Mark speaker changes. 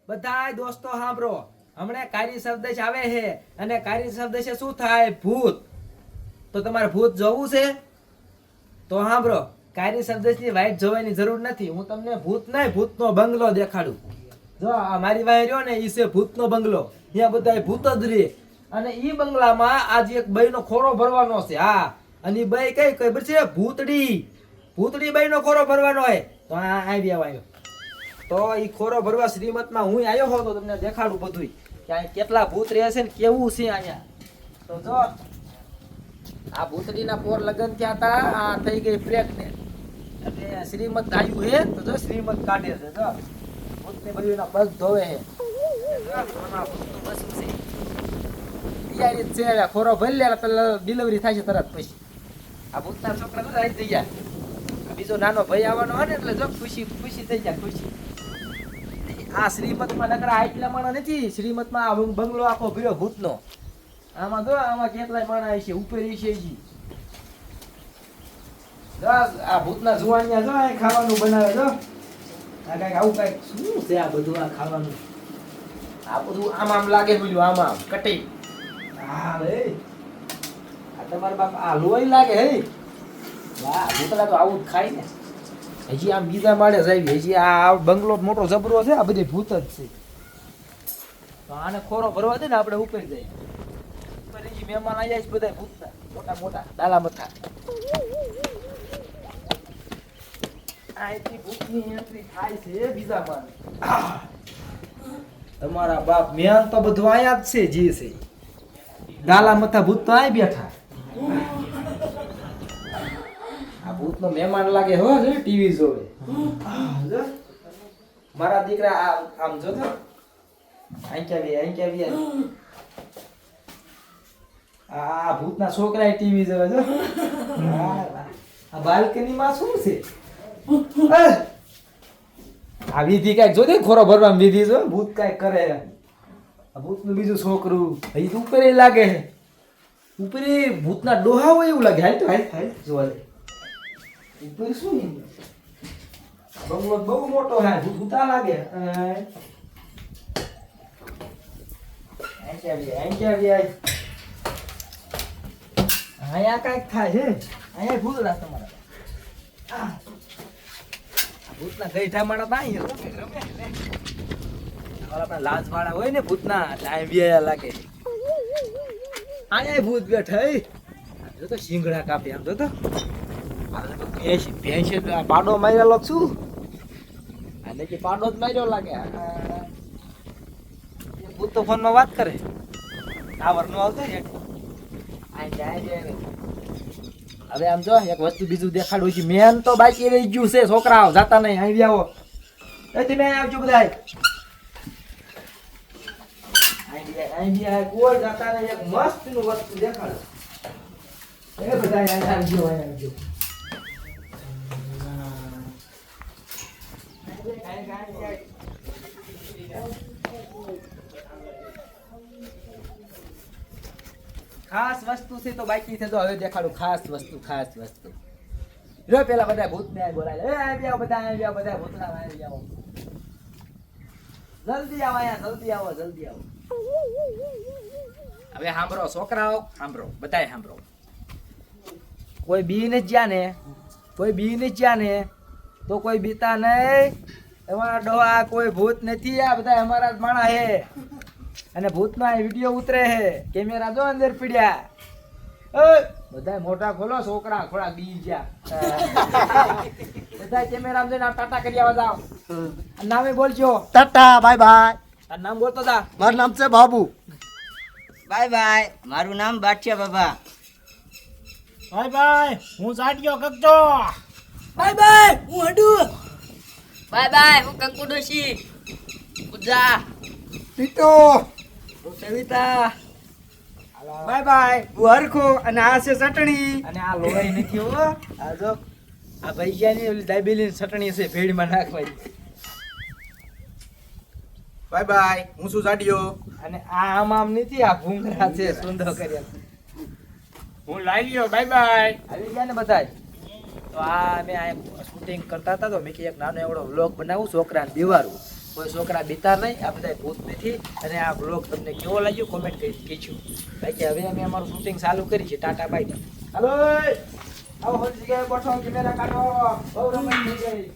Speaker 1: બધાય દોસ્તો સાંભળો, હમણાં કારી શબ્દ આવે છે અને કારી શબ્દ છે શું થાય? ભૂત. તો તમારે ભૂત જોવું છે તો સાંભળો, કારી શબ્દની વાઈટ જોવાની જરૂર નથી. હું તમને ભૂત નહીં, ભૂતનો બંગલો દેખાડું. જો આ મારી વાહે રહ્યો ને, ઈ છે ભૂતનો બંગલો. ત્યાં બધા ભૂત જ રહે અને ઈ બંગલામાં આજે એક બઈનો ખોરો ભરવાનો છે. હા, અને ઈ બઈ કઈ ખબર છે? ભૂતડી. ભૂતડી બઈનો ખોરો ભરવાનો હોય. તો આ આવી આવ્યો તો ઈ ખોરો ભરવા શ્રીમતમાં હું આવ્યો હો તો તમને દેખાડું બધું કે અહીં કેટલા ભૂત રહે છે ને કેવું છે અહીંયા. તો જો આ ભૂતડીના પોર લગન થયા હતા, આ થઈ ગઈ પ્રેગ્નેન્ટ એટલે શ્રીમત આવ્યું હે. તો જો શ્રીમત કાઢે છે, જો ભૂતને બધું પગ ધોવે છે. તૈયારી છે, ખોરો ભરી લે પેલા ડિલિવરી થાય છે તરત. પછી આ ભૂતના છોકરા તો આવી થઈ ગયા. બીજો નાનો ભાઈ આવવાનો હોય ને એટલે જો ખુશી ખુશી થઈ જાય, ખુશી. આ શ્રીમતમાં નકરા આટલા માણસ નથી. શ્રીમતમાં આ બંગલો આખો ભર્યો ભૂતનો. આમાં જો આમાં કેટલાય માણસ છે, ઉપર છે. આ ભૂતના જુવાનિયા જો આ ખાવાનું બનાવે. જો આ કઈક આવું કઈક શું છે આ બધું? આ ખાવાનું આ બધું આમ આમ લાગે, બોલ્યું આમ આમ કટી. હા ભાઈ, આ તમારા બાપ આ લોહી લાગે. હે વાહ, ભૂતડા તો આવું જ ખાય ને. હજી આમ બીજા માળે જાય. હજી આ બંગલો મોટો જબરો છે, આ બધી ભૂત જ છે. તો આને ખોરો ભરવા દે ને, આપણે ઉપર જઈએ. ઉપર હજી મહેમાન આવ્યા છે બધા ભૂતના, મોટા મોટા ડાલા મથા. આથી ભૂતની એન્ટ્રી થાય છે બીજા માળે. તમારા બાપ મેન તો બધું આયા જ છે. જે છે ડાલા મથા ભૂત તો આય બેઠા. ભૂતનો મહેમાન લાગે હો, ટીવી જોવે. મારા દીકરા આમ જોતો આ ભૂતના છોકરા ટીવી જોવે. જો આ બાલ્કની માં શું છે? આ વિધિ કઈક જોતે ખોરો ભરવા વિધિ જો ભૂત કઈક કરે. આ ભૂતનું બીજું છોકરું હજી ઉપર લાગે. ઉપર ભૂતના ડોહા હોય એવું લાગે. હાલ તો હાલ જોવા દે. ઉપર શું બંગલો બહુ મોટો હે, ભૂતા લાગે. અહીંયા કઈક થાય છે. અહીંયા ભૂતડા તમારા ભૂતના ગઈઠા માણા ના આપણા લાજ વાળા હોય ને ભૂતના, લાગે. અહીંયા ભૂત બેઠા. જો તો શીંગડા કાપે. આમ જો તો ભેંસ પાડો મારેલો છું અને કે પાડો જ માર્યો લાગે. ભૂત તો ફોનમાં વાત કરે. ટાવર નો આવતો ને હવે આમ જો એક વસ્તુ બીજું દેખાડું છે. મેન તો બાકી રહી ગયું છે. છોકરા જાતા નહીં, આવી આવો. તમે આવજો બધા. કોઈ જાતા નહીં. એક મસ્ત નું વસ્તુ દેખાડો. એ બધા આવજો, આવજો. ખાસ વસ્તુ છે તો બાકી છે. તો હવે દેખાડું ખાસ વસ્તુ. જો પેલા બધા ભૂત ને બોલાય. આવી આવો બધા, આવી આવો બધા ભૂતડા, આવી આવો. જલ્દી આવો અહીંયા, જલ્દી આવો, જલ્દી આવો. હવે સાંભળો છોકરાઓ, સાંભળો બધાય સાંભળો. કોઈ બી ને જ્યાં ને, કોઈ બી ને જ્યાં ને તો કોઈ બીતા નહીં. તમારા ડોહા કોઈ ભૂત નથી. આ બધા અમારા જ માણા હે. અને ભૂતનો વિડીયો ઉતરે હે. કેમેરા જો અંદર પીડ્યા. બધા મોટા ખોલો, છોકરા થોડા બી ગયા. બધા કેમેરા જોઈને ટાટા કરી આવા જાવ. નામે બોલજો.
Speaker 2: Tata, bye bye.
Speaker 1: આ નામ બોલતો તા.
Speaker 2: મારું નામ છે બાબુ.
Speaker 3: બાય બાય, મારું નામ બાદશાહ બાબા.
Speaker 2: બાય બાય, હું સાટીયો કકજો.
Speaker 3: બાય બાય, હું હડુ. બાય બાય, હું કંકુ ડોશી. પૂજા
Speaker 2: ટીટો,
Speaker 3: હું સવિતા.
Speaker 2: બાય બાય, હું હરખો. અને આ છે ચટણી.
Speaker 1: અને આ લોહી નથી હો. આ જો આ ભૈયાની ઓલી દાબેલી ચટણી છે ભેળમાં નાખવાની.
Speaker 2: બાય બાય, હું છું સાટીયો.
Speaker 1: અને આ આમ આમ નથી, આ ભૂંગરા છે સુંદર કર્યા.
Speaker 2: હું લાગ્યો. Bye bye.
Speaker 1: આવી ગયા ને બધા. તો આ મેં આ શૂટિંગ કરતા હતા તો મેં એક નાનો એવડો વ્લોગ બનાવું છોકરાને દેવારું. કોઈ છોકરા બીતા નહીં, આ બધા ભૂત નથી. અને આ બ્લોગ તમને કેવો લાગ્યો કોમેન્ટ કરી કહેજો. બાકી હવે અમે અમારું શૂટિંગ ચાલુ કરી છે. ટાટા બાય. હાલો આવો હોલ જગ્યાએ બેઠો, કેમેરા કાઢો. બહુ રમત થઈ ગઈ.